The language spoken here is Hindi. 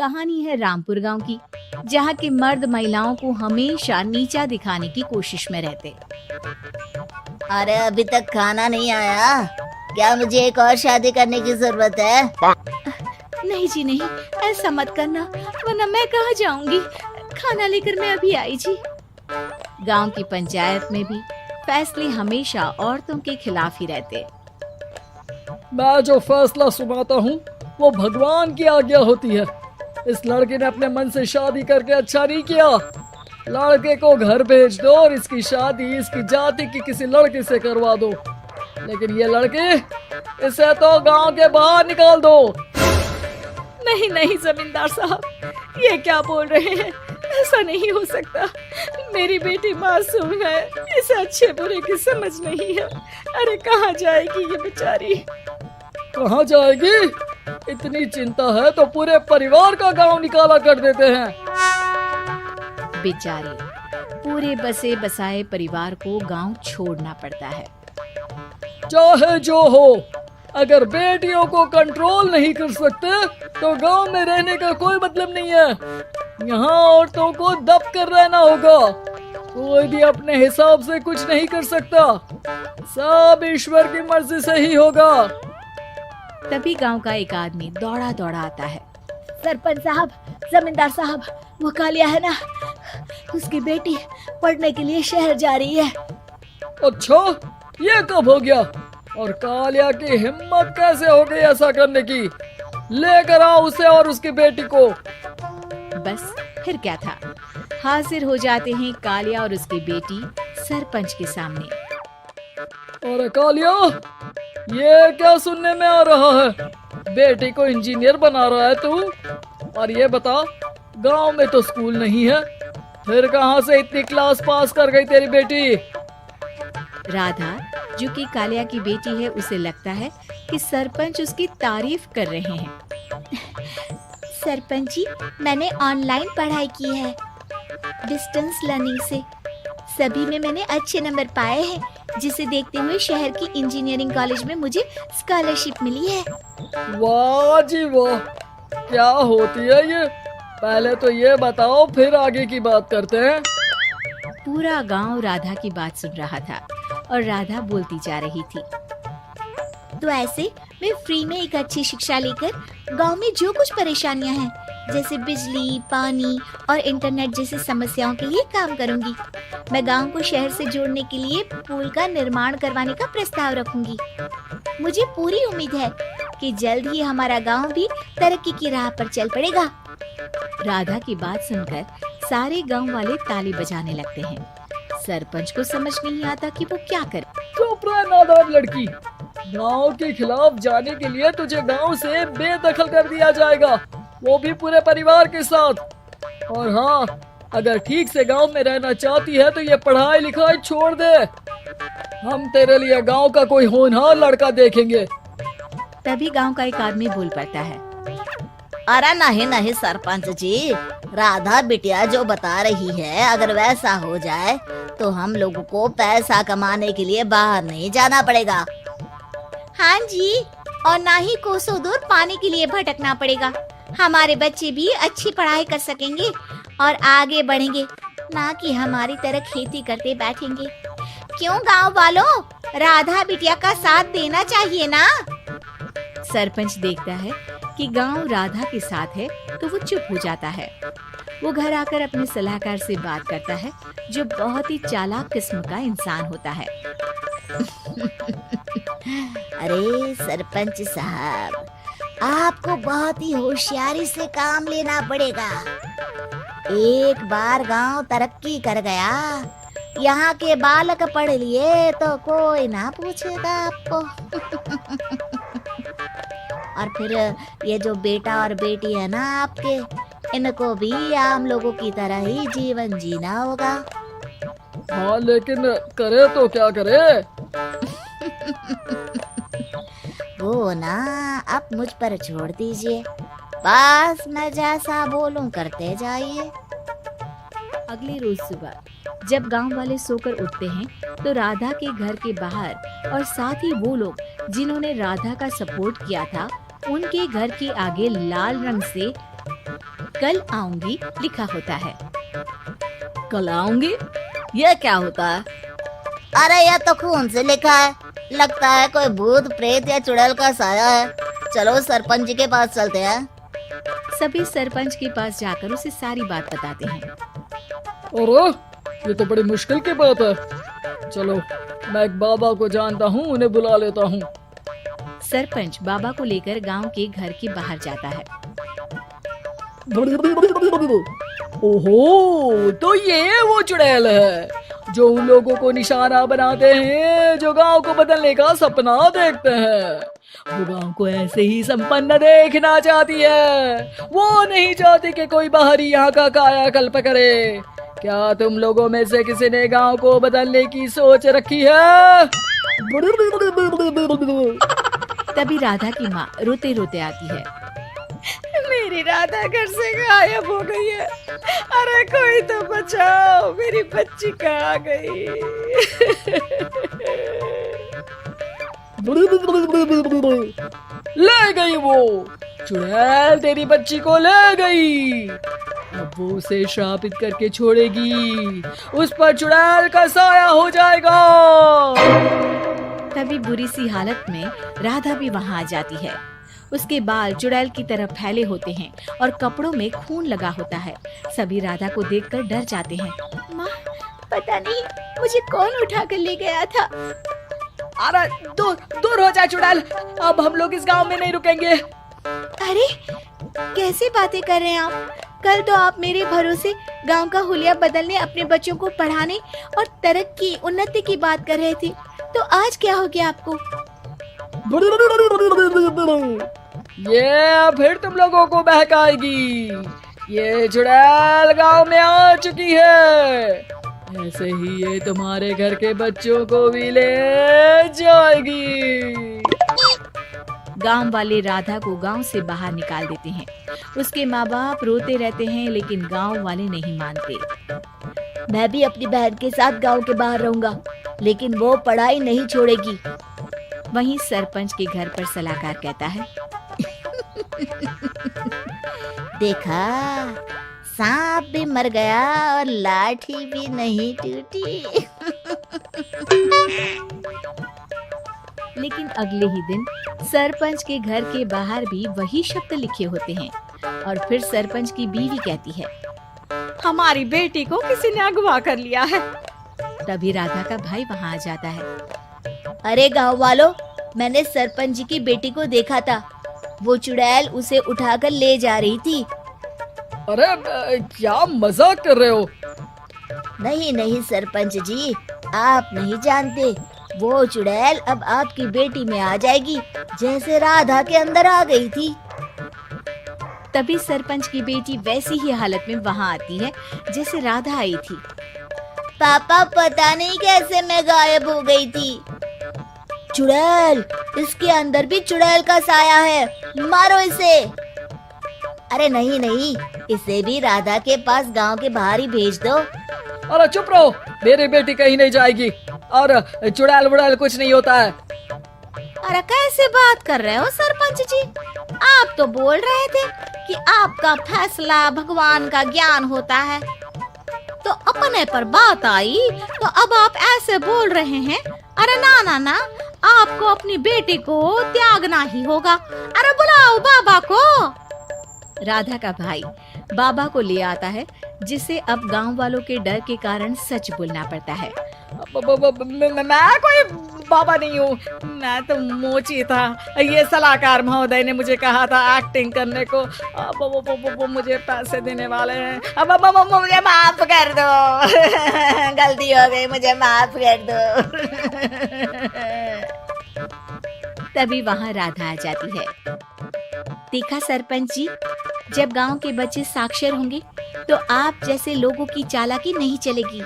कहानी है रामपुर गांव की, जहां के मर्द महिलाओं को हमेशा नीचा दिखाने की कोशिश में रहते। अरे अभी तक खाना नहीं आया, क्या मुझे एक और शादी करने की जरूरत है? नहीं जी नहीं, ऐसा मत करना, वरना मैं कहाँ जाऊंगी। खाना लेकर मैं अभी आई जी। गांव की पंचायत में भी फैसले हमेशा औरतों के खिलाफ ही रहते। मैं जो फैसला सुनाता हूँ वो भगवान की आज्ञा होती है। इस लड़के ने अपने मन से शादी करके अच्छा नहीं किया। लड़के को घर भेज दो और इसकी शादी इसकी जाति की किसी लड़के से करवा दो, लेकिन ये लड़के, इसे तो गांव के बाहर निकाल दो। नहीं नहीं जमींदार साहब, ये क्या बोल रहे हैं? ऐसा नहीं हो सकता। मेरी बेटी मासूम है, इसे अच्छे बुरे की समझ नहीं है। अरे कहाँ जाएगी ये बेचारी? कहाँ जाएगी? इतनी चिंता है तो पूरे परिवार का गांव निकाला कर देते हैं। बेचारे पूरे बसे बसाए परिवार को गांव छोड़ना पड़ता है। चाहे जो हो, अगर बेटियों को कंट्रोल नहीं कर सकते तो गांव में रहने का कोई मतलब नहीं है। यहाँ औरतों को दब कर रहना होगा। कोई भी अपने हिसाब से कुछ नहीं कर सकता, सब ईश्वर की मर्जी से ही होगा। तभी गांव का एक आदमी दौड़ा दौड़ा आता है। सरपंच साहब, जमींदार साहब, वो कालिया है ना, उसकी बेटी पढ़ने के लिए शहर जा रही है। अच्छा, ये कब हो गया? और कालिया की हिम्मत कैसे हो गई ऐसा करने की? लेकर आओ उसे और उसकी बेटी को। बस फिर क्या था, हाजिर हो जाते हैं कालिया और उसकी बेटी सरपंच के सामने। अरे कालिया, ये क्या सुनने में आ रहा है? बेटी को इंजीनियर बना रहा है तू? और ये बता, गांव में तो स्कूल नहीं है, फिर कहां से इतनी क्लास पास कर गई तेरी बेटी? राधा, जो कि कालिया की बेटी है, उसे लगता है कि सरपंच उसकी तारीफ कर रहे हैं। सरपंच जी, मैंने ऑनलाइन पढ़ाई की है, डिस्टेंस लर्निंग से। सभी में मैंने अच्छे नंबर पाए हैं, जिसे देखते हुए शहर की इंजीनियरिंग कॉलेज में मुझे स्कॉलरशिप मिली है। वाह जी वाह, क्या होती है ये? पहले तो ये बताओ, फिर आगे की बात करते हैं। पूरा गांव राधा की बात सुन रहा था और राधा बोलती जा रही थी। तो ऐसे मैं फ्री में एक अच्छी शिक्षा लेकर गांव में जो कुछ परेशानियां हैं, जैसे बिजली, पानी और इंटरनेट जैसी समस्याओं के लिए काम करूंगी। मैं गांव को शहर से जोड़ने के लिए पुल का निर्माण करवाने का प्रस्ताव रखूंगी। मुझे पूरी उम्मीद है कि जल्द ही हमारा गांव भी तरक्की की राह पर चल पड़ेगा। राधा की बात सुनकर सारे गांव वाले ताली बजाने लगते हैं। सरपंच को समझ नहीं आता कि वो क्या करे। चुप रह नादान लड़की, गांव के खिलाफ जाने के लिए तुझे गांव से बेदखल कर दिया जाएगा, वो भी पूरे परिवार के साथ। और हाँ, अगर ठीक से गांव में रहना चाहती है तो ये पढ़ाई लिखाई छोड़ दे। हम तेरे लिए गांव का कोई होनहार लड़का देखेंगे। तभी गांव का एक आदमी बोल पड़ता है। अरे नहीं नहीं सरपंच जी, राधा बिटिया जो बता रही है, अगर वैसा हो जाए तो हम लोगों को पैसा कमाने के लिए बाहर नहीं जाना पड़ेगा। हाँ जी, और ना ही कोसों दूर पानी के लिए भटकना पड़ेगा। हमारे बच्चे भी अच्छी पढ़ाई कर सकेंगे और आगे बढ़ेंगे, ना कि हमारी तरह खेती करते बैठेंगे। क्यों गांव वालों, राधा बिटिया का साथ देना चाहिए ना। सरपंच देखता है कि गांव राधा के साथ है तो वो चुप हो जाता है। वो घर आकर अपने सलाहकार से बात करता है, जो बहुत ही चालाक किस्म का इंसान होता है। अरे सरपंच साहब, आपको बहुत ही होशियारी से काम लेना पड़ेगा। एक बार गांव तरक्की कर गया, यहाँ के बालक पढ़ लिए तो कोई ना पूछेगा आपको। और फिर ये जो बेटा और बेटी है ना आपके, इनको भी आम लोगों की तरह ही जीवन जीना होगा। हाँ, लेकिन करे तो क्या करे? वो ना आप मुझ पर छोड़ दीजिए, बस मैं जैसा बोलूं करते जाइए। अगले रोज सुबह जब गांव वाले सोकर उठते हैं तो राधा के घर के बाहर और साथ ही वो लोग जिन्होंने राधा का सपोर्ट किया था, उनके घर के आगे लाल रंग से कल आऊंगी लिखा होता है। कल आऊंगी, ये क्या होता है? अरे यह तो खून से लिखा है, लगता है कोई भूत प्रेत या चुड़ैल का साया है। चलो सरपंच जी के पास चलते हैं। सभी सरपंच के पास जाकर उसे सारी बात बताते हैं। अरे ये तो बड़ी मुश्किल की बात है। चलो मैं एक बाबा को जानता हूँ, उन्हें बुला लेता हूँ। सरपंच बाबा को लेकर गांव के घर के बाहर जाता है। ओहो, तो ये वो चुड़ैल है जो उन लोगों को निशाना बनाते हैं जो गांव को बदलने का सपना देखते हैं। वो गांव को ऐसे ही संपन्न देखना चाहती है। वो नहीं चाहती कि कोई बाहरी यहाँ का कायाकल्प करे। क्या तुम लोगों में से किसी ने गांव को बदलने की सोच रखी है? तभी राधा की माँ रोते रोते आती है। मेरी राधा घर से गायब हो गई है। अरे कोई तो बचाओ, मेरी बच्ची कहाँ गई? ले गई वो चुड़ैल, तेरी बच्ची को ले गई। अब वो उसे श्रापित करके छोड़ेगी, उस पर चुड़ैल का साया हो जाएगा। तभी बुरी सी हालत में राधा भी वहाँ आ जाती है। उसके बाल चुड़ैल की तरह फैले होते हैं और कपड़ों में खून लगा होता है। सभी राधा को देखकर डर जाते हैं। माँ, पता नहीं मुझे कौन उठा कर ले गया था। अरे दूर हो जा चुड़ैल, अब हम लोग इस गांव में नहीं रुकेंगे। अरे कैसी बातें कर रहे हैं आप? कल तो आप मेरे भरोसे गांव का हुलिया बदलने, अपने बच्चों को पढ़ाने और तरक्की उन्नति की बात कर रहे थे, तो आज क्या हो गया आपको? ये फिर तुम लोगों को बहकाएगी। ये चुड़ैल गांव में आ चुकी है, ऐसे ही ये तुम्हारे घर के बच्चों को भी ले जाएगी। गांव वाले राधा को गांव से बाहर निकाल देते हैं। उसके माँ बाप रोते रहते हैं, लेकिन गांव वाले नहीं मानते। मैं भी अपनी बहन के साथ गांव के बाहर रहूंगा, लेकिन वो पढ़ाई नहीं छोड़ेगी। वहीं सरपंच के घर पर सलाहकार कहता है। देखा, सांप भी मर गया और लाठी भी नहीं टूटी। लेकिन अगले ही दिन सरपंच के घर के बाहर भी वही शब्द लिखे होते हैं। और फिर सरपंच की बीवी कहती है, हमारी बेटी को किसी ने अगवा कर लिया है। तभी राधा का भाई वहाँ आ जाता है। अरे गांव वालों, मैंने सरपंच जी की बेटी को देखा था। वो चुड़ैल उसे उठाकर ले जा रही थी। अरे क्या मजाक कर रहे हो? नहीं नहीं सरपंच जी, आप नहीं जानते। वो चुड़ैल अब आपकी बेटी में आ जाएगी, जैसे राधा के अंदर आ गई थी। तभी सरपंच की बेटी वैसी ही हालत में वहाँ आती है जैसे राधा आई थी। पापा, पता नहीं कैसे मैं गायब हो गई थी। चुड़ैल, इसके अंदर भी चुड़ैल का साया है, मारो इसे। अरे नहीं नहीं, इसे भी राधा के पास गांव के बाहर ही भेज दो। अरे चुप रहो, मेरी बेटी कहीं नहीं जाएगी और चुड़ैल बुड़ैल कुछ नहीं होता है। अरे कैसे बात कर रहे हो सरपंच जी? आप तो बोल रहे थे कि आपका फैसला भगवान का ज्ञान होता है, तो अपने पर बात आई तो अब आप ऐसे बोल रहे हैं। अरे ना ना ना, आपको अपनी बेटी को त्यागना ही होगा। अरे बुलाओ बाबा को। राधा का भाई बाबा को ले आता है, जिसे अब गांव वालों के डर के कारण सच बोलना पड़ता है। मैं कोई बाबा नहीं हूँ, मैं तो मोची था। ये सलाहकार महोदय ने मुझे कहा था एक्टिंग करने को। वो मुझे पैसे देने वाले हैं। अब मुझे माफ कर दो। गलती हो गई, मुझे माफ कर दो। तभी वहाँ राधा आ जाती है। देखा सरपंच जी, जब गांव के बच्चे साक्षर होंगे तो आप जैसे लोगों की चालाकी नहीं चलेगी।